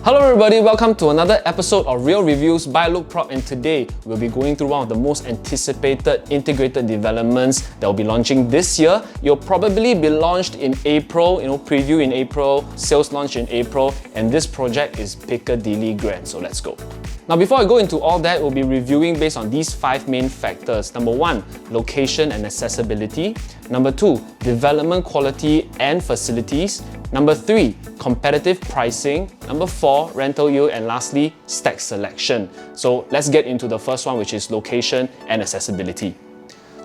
Hello everybody, welcome to another episode of Real Reviews by Loukprop, and today we'll be going through one of the most anticipated integrated developments that will be launching this year. It'll probably be launched in April, preview in April, sales launch in April, and this project is Piccadilly Grand, so let's go. Now before I go into all that, we'll be reviewing based on these 5 main factors. Number 1, location and accessibility. Number 2, development quality and facilities. Number 3, competitive pricing. Number 4, rental yield. And lastly, stack selection. So let's get into the first one, which is location and accessibility.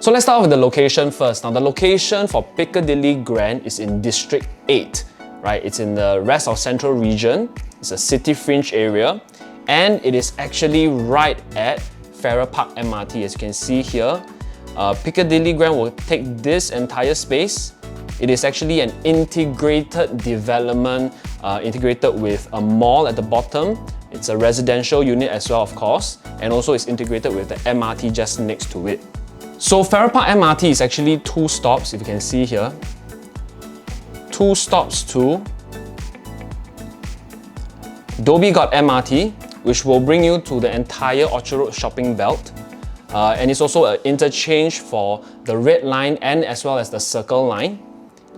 So let's start with the location first. Now the location for Piccadilly Grand is in District 8, right? It's in the rest of Central Region. It's a city fringe area. And it is actually right at Farrer Park MRT, as you can see here. Piccadilly Grand will take this entire space. It is actually an integrated development, integrated with a mall at the bottom. It's a residential unit as well, of course, and also it's integrated with the MRT just next to it. So Farrer Park MRT is actually 2 stops, if you can see here. 2 stops to Dhoby Ghaut MRT, which will bring you to the entire Orchard Road shopping belt. And it's also an interchange for the Red Line and as well as the Circle Line.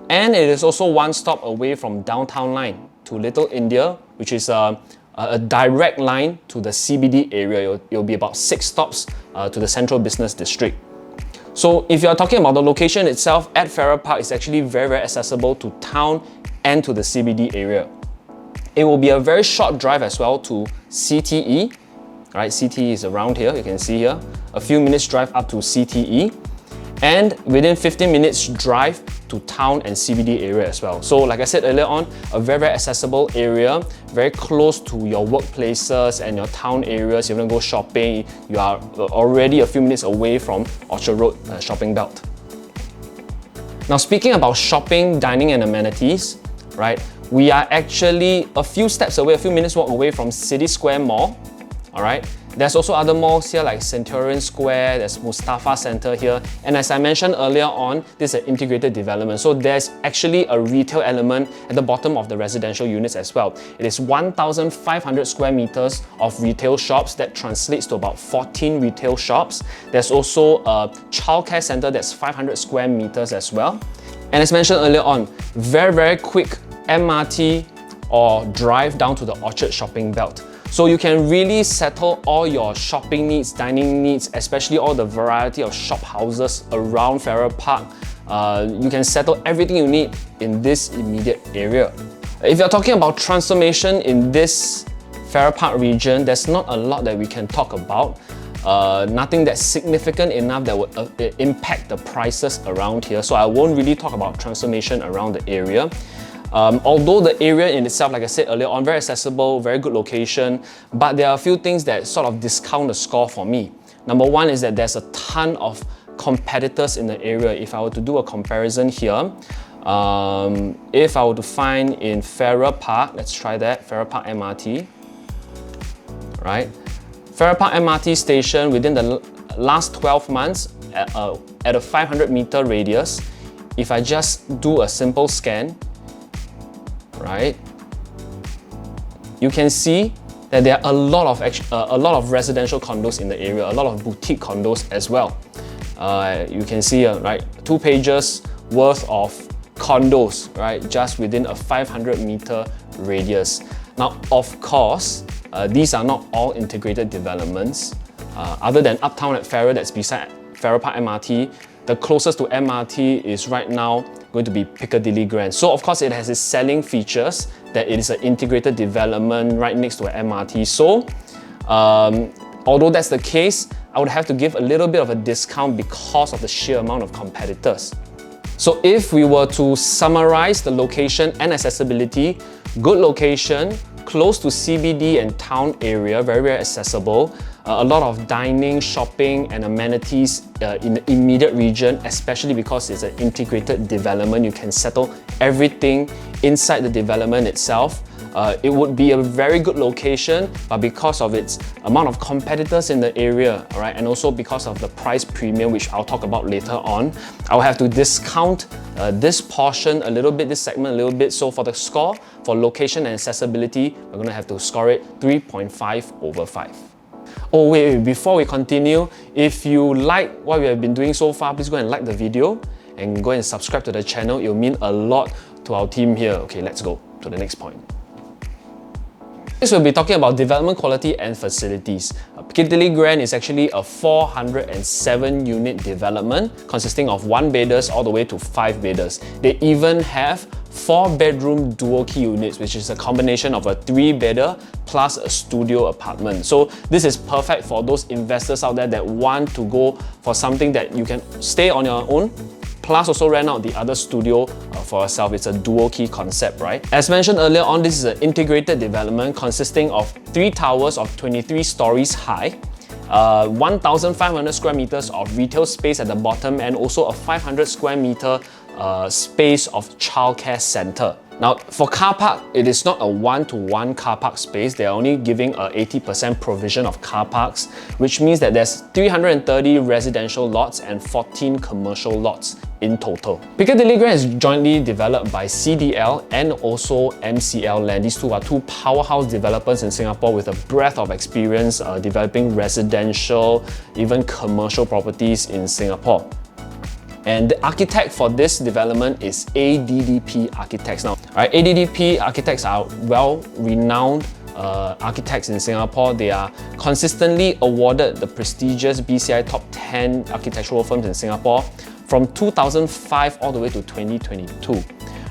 And it is also 1 stop away from Downtown Line to Little India, which is a direct line to the CBD area. It'll be about 6 stops to the Central Business District. So if you're talking about the location itself at Farrer Park, it's actually very, very accessible to town and to the CBD area. It will be a very short drive as well to CTE. Right, CTE is around here, you can see here. A few minutes drive up to CTE. And within 15 minutes drive to town and CBD area as well. So like I said earlier on, a very, very accessible area, very close to your workplaces and your town areas. You want to go shopping, you are already a few minutes away from Orchard Road shopping belt. Now speaking about shopping, dining and amenities, right? We are actually a few steps away, a few minutes walk away from City Square Mall. Alright, there's also other malls here like Centurion Square, there's Mustafa Center here, and as I mentioned earlier on, this is an integrated development, so there's actually a retail element at the bottom of the residential units as well. It is 1,500 square meters of retail shops. That translates to about 14 retail shops. There's also a childcare center that's 500 square meters as well. And as mentioned earlier on, very, very quick MRT or drive down to the Orchard shopping belt. So you can really settle all your shopping needs, dining needs, especially all the variety of shop houses around Farrer Park. You can settle everything you need in this immediate area. If you're talking about transformation in this Farrer Park region, there's not a lot that we can talk about. Nothing that's significant enough that would impact the prices around here. So I won't really talk about transformation around the area. Although the area in itself, like I said earlier on, very accessible, very good location, but there are a few things that sort of discount the score for me. Number 1 is that there's a ton of competitors in the area. If I were to do a comparison here, if I were to find in Farrer Park, let's try that, Farrer Park MRT, right? Farrer Park MRT station within the last 12 months at a 500-meter radius, if I just do a simple scan, right, you can see that there are a lot of residential condos in the area, a lot of boutique condos as well. You can see, right, 2 pages worth of condos, right, just within a 500-meter radius. Now, of course, these are not all integrated developments. Other than Uptown at Farrer, that's beside Farrer Park MRT, the closest to MRT is right now going to be Piccadilly Grand. So of course it has its selling features that it is an integrated development right next to an MRT. So although that's the case, I would have to give a little bit of a discount because of the sheer amount of competitors. So if we were to summarize the location and accessibility, good location, close to CBD and town area, very, very accessible. A lot of dining, shopping and amenities in the immediate region, especially because it's an integrated development. You can settle everything inside the development itself. it would be a very good location, but because of its amount of competitors in the area, all right, and also because of the price premium, which I'll talk about later on, I'll have to discount this portion a little bit, this segment a little bit. So for the score, for location and accessibility, we're gonna have to score it 3.5 over 5. Oh wait, before we continue, if you like what we have been doing so far, please go and like the video and go and subscribe to the channel. It will mean a lot to our team here. Okay, let's go to the next point. Next, we'll be talking about development quality and facilities. Piccadilly Grand is actually a 407 unit development consisting of 1-bedders all the way to 5-bedders. They even have 4-bedroom dual key units, which is a combination of a 3-bedder plus a studio apartment. So this is perfect for those investors out there that want to go for something that you can stay on your own, plus also rent out the other studio for yourself. It's a dual key concept, right? As mentioned earlier on, this is an integrated development consisting of 3 towers of 23 stories high, 1,500 square meters of retail space at the bottom, and also a 500 square meter space of childcare center. Now, for car park, it is not a one-to-one car park space. They are only giving a 80% provision of car parks, which means that there's 330 residential lots and 14 commercial lots in total. Piccadilly Grand is jointly developed by CDL and also MCL Land. These two are two powerhouse developers in Singapore with a breadth of experience developing residential, even commercial properties in Singapore. And the architect for this development is ADDP Architects. Now, right, ADDP Architects are well-renowned architects in Singapore. They are consistently awarded the prestigious BCI Top 10 architectural firms in Singapore from 2005 all the way to 2022.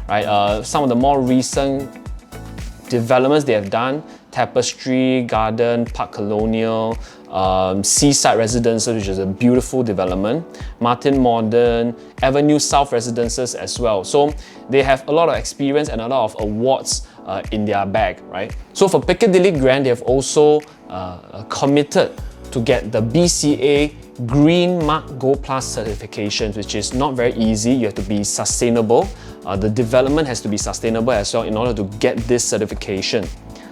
Right, some of the more recent developments they have done: Tapestry Garden, Park Colonial, Seaside Residences, which is a beautiful development, Martin Modern, Avenue South Residences as well. So they have a lot of experience and a lot of awards in their bag, right? So for Piccadilly Grand, they have also committed to get the BCA Green Mark Gold Plus certifications, which is not very easy. You have to be sustainable. The development has to be sustainable as well in order to get this certification.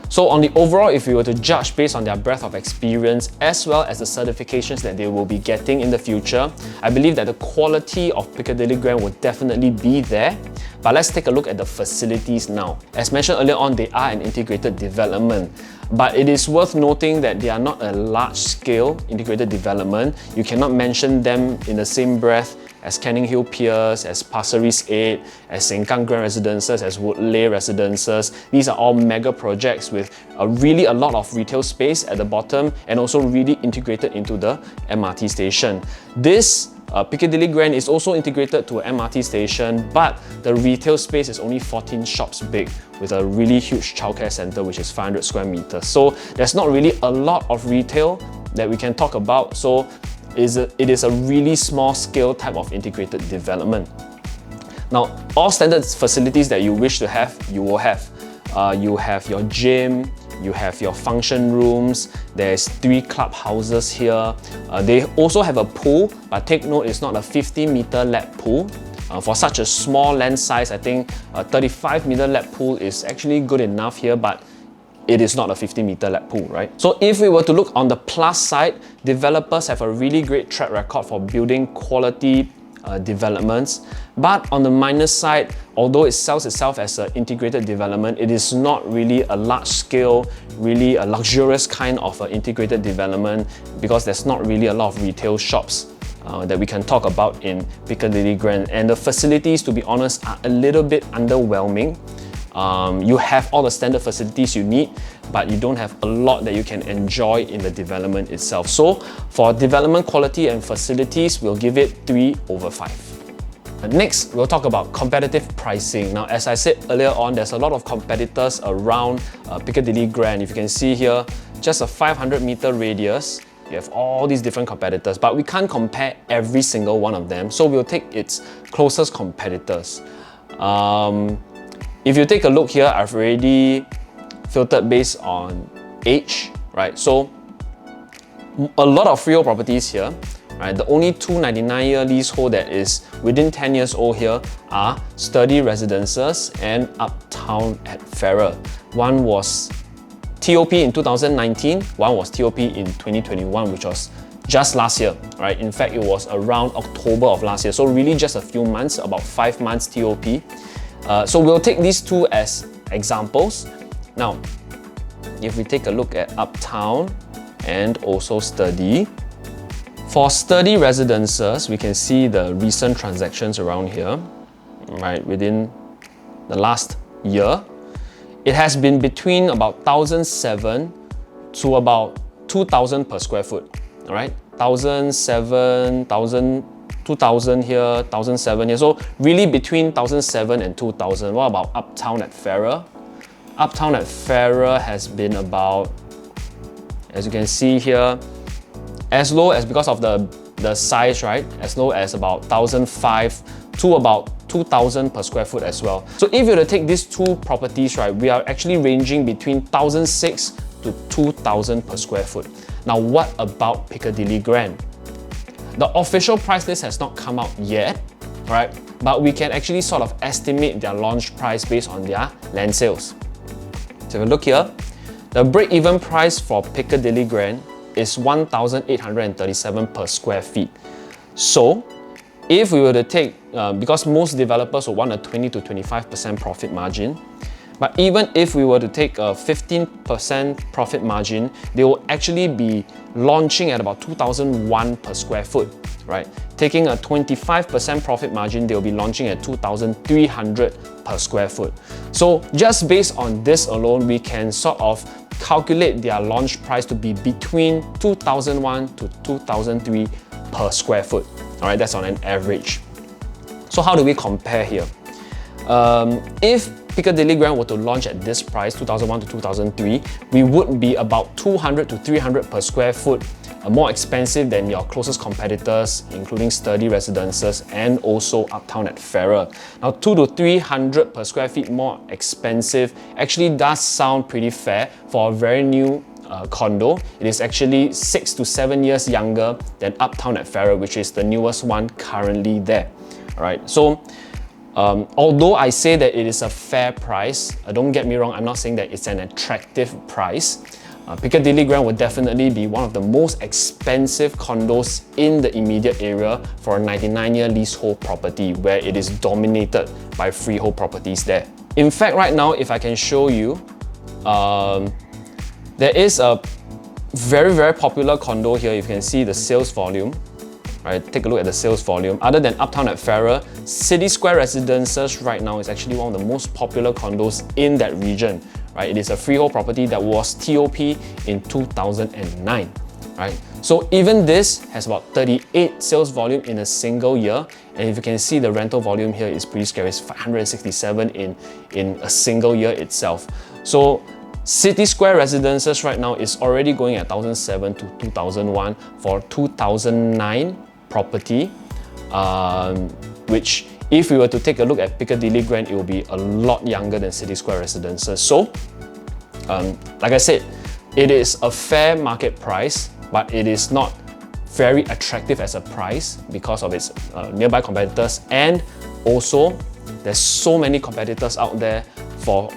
So on the overall, if we were to judge based on their breadth of experience as well as the certifications that they will be getting in the future, I believe that the quality of Piccadilly Grand will definitely be there. But let's take a look at the facilities now. As mentioned earlier on, they are an integrated development. But it is worth noting that they are not a large-scale integrated development. You cannot mention them in the same breath as Canning Hill Piers, as Pasir Ris 8, as Sengkang Grand Residences, as Woodleigh Residences. These are all mega projects with really a lot of retail space at the bottom and also really integrated into the MRT station. This Piccadilly Grand is also integrated to an MRT station, but the retail space is only 14 shops big with a really huge childcare center, which is 500 square meters. So there's not really a lot of retail that we can talk about. So it is a really small scale type of integrated development. Now, all standard facilities that you wish to have, you will have. You have your gym, you have your function rooms, there's 3 clubhouses here. They also have a pool, but take note, it's not a 50-meter lap pool. For such a small land size, I think a 35-meter lap pool is actually good enough here, but it is not a 50-meter lap pool, right? So if we were to look on the plus side, developers have a really great track record for building quality developments. But on the minus side, although it sells itself as an integrated development, it is not really a large scale, really a luxurious kind of integrated development, because there's not really a lot of retail shops that we can talk about in Piccadilly Grand. And the facilities, to be honest, are a little bit underwhelming. You have all the standard facilities you need, but you don't have a lot that you can enjoy in the development itself. So for development quality and facilities, we'll give it 3 over 5. Next, we'll talk about competitive pricing. Now, as I said earlier on, there's a lot of competitors around Piccadilly Grand. If you can see here, just a 500-meter radius, you have all these different competitors, but we can't compare every single one of them. So we'll take its closest competitors. If you take a look here, I've already filtered based on age, right? So a lot of freehold properties here, Right? The only two 99-year leasehold that is within 10 years old here are Sturdy Residences and Uptown at Farrer. One was TOP in 2019, one was TOP in 2021, which was just last year, right? In fact, it was around October of last year, so really just a few months, about 5 months TOP. So we'll take these two as examples. Now, if we take a look at Uptown and also Sturdy, for Sturdy Residences, we can see the recent transactions around here, right? Within the last year, it has been between about 1,007 to about 2,000 per square foot, all right? 1,007, 2,000 here, 1,007 here. So really between 1,007 and 2,000. What about Uptown at Farrer? Uptown at Farrer has been about, as you can see here, as low as, because of the size, right? As low as about 1,005 to about 2,000 per square foot as well. So if you were to take these two properties, right, we are actually ranging between 1,006 to 2,000 per square foot. Now, what about Piccadilly Grand? The official price list has not come out yet, right? But we can actually sort of estimate their launch price based on their land sales. So if you look here, the break-even price for Piccadilly Grand is 1,837 per square feet. So if we were to take, because most developers will want a 20 to 25% profit margin, but even if we were to take a 15% profit margin, they will actually be launching at about 2,001 per square foot, right? Taking a 25% profit margin, they'll be launching at 2,300 per square foot. So just based on this alone, we can sort of calculate their launch price to be between 2,001 to 2,003 per square foot. All right, that's on an average. So how do we compare here? If Piccadilly Grand were to launch at this price, 2001 to 2003, we would be about 200 to 300 per square foot more expensive than your closest competitors, including Sturdy Residences and also Uptown at Farrer. Now, 200 to 300 per square feet more expensive actually does sound pretty fair for a very new condo. It is actually 6 to 7 years younger than Uptown at Farrer, which is the newest one currently there. All right, so although I say that it is a fair price, don't get me wrong, I'm not saying that it's an attractive price. Piccadilly Grand would definitely be one of the most expensive condos in the immediate area for a 99-year leasehold property where it is dominated by freehold properties there. In fact, right now, if I can show you, there is a very, very popular condo here. You can see the sales volume. Right, take a look at the sales volume. Other than Uptown at Farrer, City Square Residences right now is actually one of the most popular condos in that region. Right, it is a freehold property that was TOP in 2009. Right, so even this has about 38 sales volume in a single year, and if you can see, the rental volume here is pretty scary. It's 567 in a single year itself. So City Square Residences right now is already going at 1,007 to 2,001 for 2009 property, which if we were to take a look at Piccadilly Grand, it will be a lot younger than City Square Residences. So, like I said, it is a fair market price, but it is not very attractive as a price because of its nearby competitors, and also there's so many competitors out there for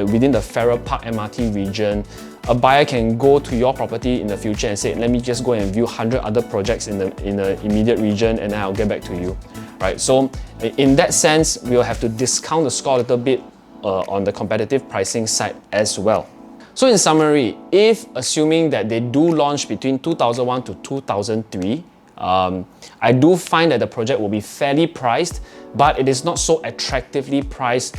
within the Farrer Park MRT region. A buyer can go to your property in the future and say, let me just go and view 100 other projects in the immediate region, and then I'll get back to you. Right? So in that sense, we'll have to discount the score a little bit on the competitive pricing side as well. So in summary, if assuming that they do launch between 2001 to 2003, I do find that the project will be fairly priced, but it is not so attractively priced,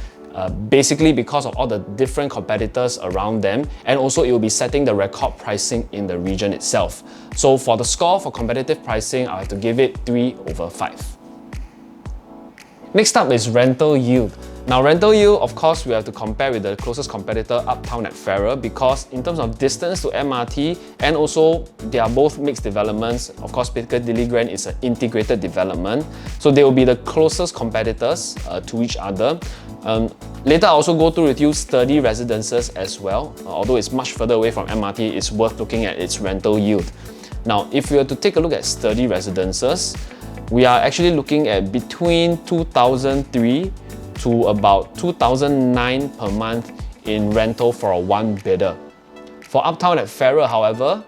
basically because of all the different competitors around them, and also it will be setting the record pricing in the region itself. So for the score for competitive pricing, I have to give it 3/5. Next up is rental yield. Now, rental yield, of course, we have to compare with the closest competitor, Uptown at Farrer, because in terms of distance to MRT, and also they are both mixed developments. Of course, Piccadilly Grand is an integrated development, so they will be the closest competitors to each other. Later, I'll also go through with you Sturdy Residences as well. Although it's much further away from MRT, it's worth looking at its rental yield. Now, if we were to take a look at sturdy residences, we are actually looking at between 2003 to about 2009 per month in rental for a one bidder. For Uptown at Farrer, however,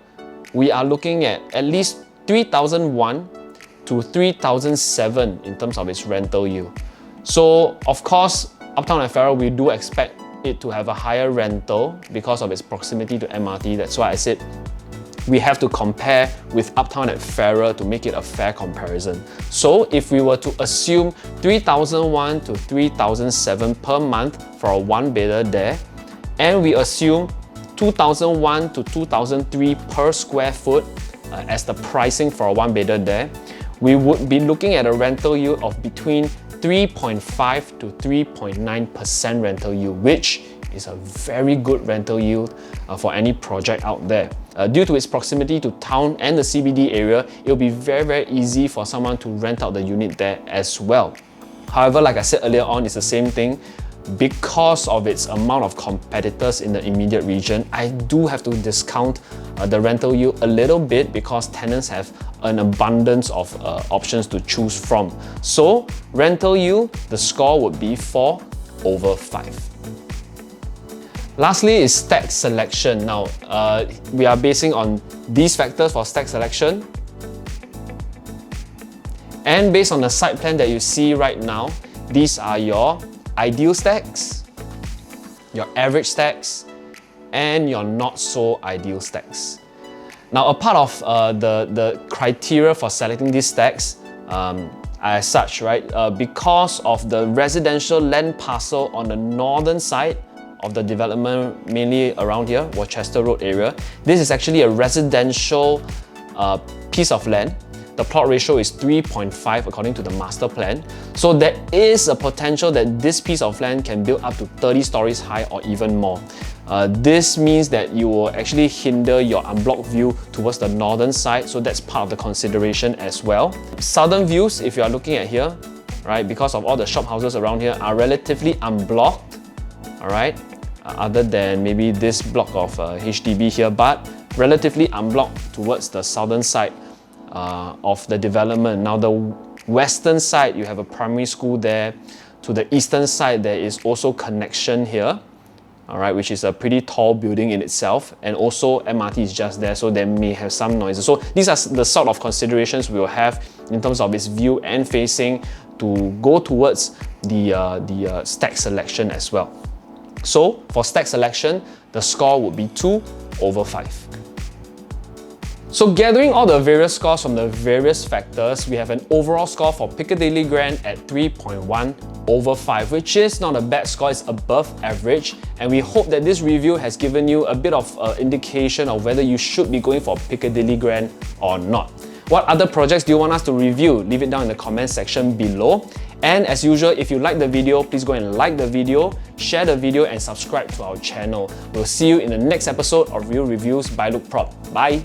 we are looking at least 3001 to 3007 in terms of its rental yield. So, of course, Uptown at Farrer, we do expect it to have a higher rental because of its proximity to MRT. That's why I said we have to compare with Uptown at Farrer to make it a fair comparison. So if we were to assume 3001 to 3007 per month for a one bidder there, and we assume 2001 to 2003 per square foot as the pricing for a one bidder there, we would be looking at a rental yield of between 3.5 to 3.9% rental yield, which is a very good rental yield for any project out there. Due to its proximity to town and the CBD area, it'll be very easy for someone to rent out the unit there as well. However, like I said earlier on, it's the same thing. Because of its amount of competitors in the immediate region, I do have to discount the rental yield a little bit because tenants have an abundance of options to choose from. So, rental yield, the score would be 4 over 5. Lastly is stack selection. Now, we are basing on these factors for stack selection. And based on the site plan that you see right now, these are your ideal stacks, your average stacks, and your not so ideal stacks. Now, a part of the criteria for selecting these stacks as such, right, because of the residential land parcel on the northern side of the development, mainly around here, Worcester Road area, this is actually a residential piece of land. The plot ratio is 3.5 according to the master plan. So there is a potential that this piece of land can build up to 30 stories high or even more. This means that you will actually hinder your unblocked view towards the northern side, so that's part of the consideration as well. Southern views, if you are looking at here, right, because of all the shop houses around here are relatively unblocked, all right, other than maybe this block of HDB here, but relatively unblocked towards the southern side of the development. Now, the western side, you have a primary school there. To the eastern side, there is also connection here, all right, which is a pretty tall building in itself, and also MRT is just there, so there may have some noises. So these are the sort of considerations we will have in terms of its view and facing to go towards the stack selection as well. So for stack selection, the score would be 2 over 5. So gathering all the various scores from the various factors, we have an overall score for Piccadilly Grand at 3.1 over 5, which is not a bad score, it's above average, and we hope that this review has given you a bit of indication of whether you should be going for Piccadilly Grand or not. What other projects do you want us to review? Leave it down in the comment section below. And as usual, if you like the video, please go and like the video, share the video, and subscribe to our channel. We'll see you in the next episode of Real Reviews by Loukprop. Bye!